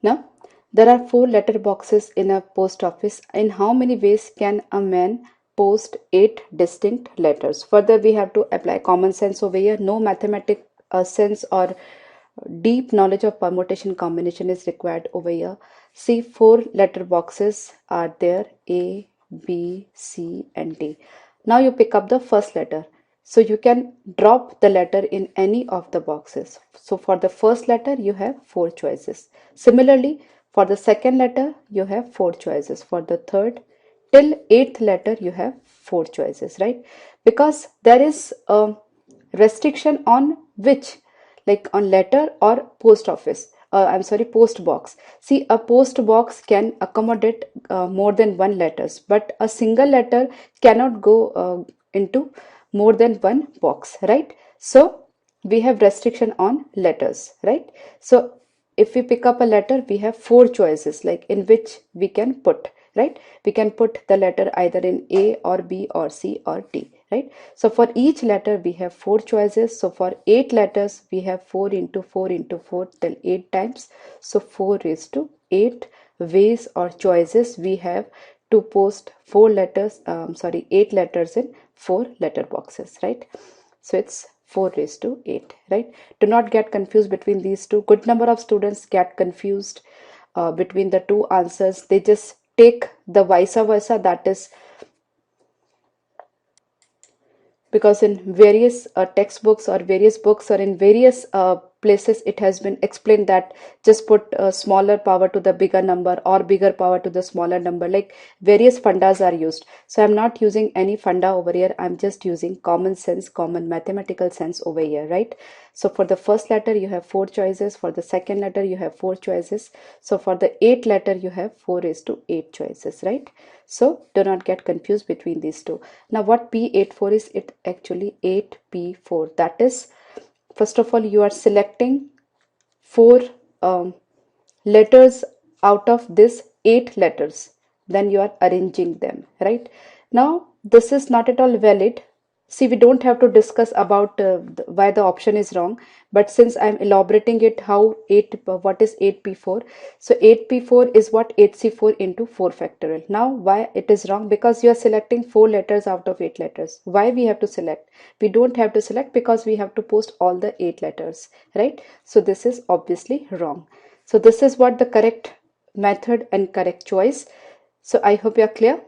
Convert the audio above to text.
Now, there are 4 letter boxes in a post office. In how many ways can a man post 8 distinct letters? Further, we have to apply common sense over here. No mathematic sense or deep knowledge of permutation combination is required over here. See, 4 letter boxes are there: A, B, C, and D. Now you pick up the first letter. So you can drop the letter in any of the boxes. So for the first letter, you have 4 choices. Similarly, for the second letter, you have 4 choices. For the third, till 8th letter, you have 4 choices, right? Because there is a restriction on which, like on letter or post office. I'm sorry, post box. See, a post box can accommodate more than one letters, but a single letter cannot go into more than one box, right? So we have restriction on letters, right? So if we pick up a letter, we have 4 choices, like in which we can put, right? We can put the letter either in A or B or C or D, right? So for each letter we have 4 choices. So for 8 letters we have 4 into 4 into 4 till 8 times. So 4 raised to 8 ways or choices we have to post 4 letters, 8 letters in 4 letter boxes, right? So it's 4 raised to 8, right? Do not get confused between these two. Good number of students get confused between the two answers. They just take the vice versa, that is, because in various textbooks or various books or in various places it has been explained that just put smaller power to the bigger number or bigger power to the smaller number, like various fundas are used. So I'm not using any funda over here, I'm just using common sense, common mathematical sense over here, right? So for the first letter you have 4 choices, for the second letter you have 4 choices, so for the 8th letter you have 4 raised to 8 choices, right? So do not get confused between these two. Now what P84 is, it actually 8P4. That is, first of all you are selecting 4 letters out of this 8 letters, then you are arranging them, right? Now this is not at all valid. See, we don't have to discuss about why the option is wrong, but since I'm elaborating it, how 8 what is 8p4, so 8p4 is what 8c4 into 4 factorial. Now why it is wrong? Because you are selecting 4 letters out of 8 letters. Why we have to select? We don't have to select because we have to post all the 8 letters, right? So this is obviously wrong. So this is what the correct method and correct choice. So I hope you are clear.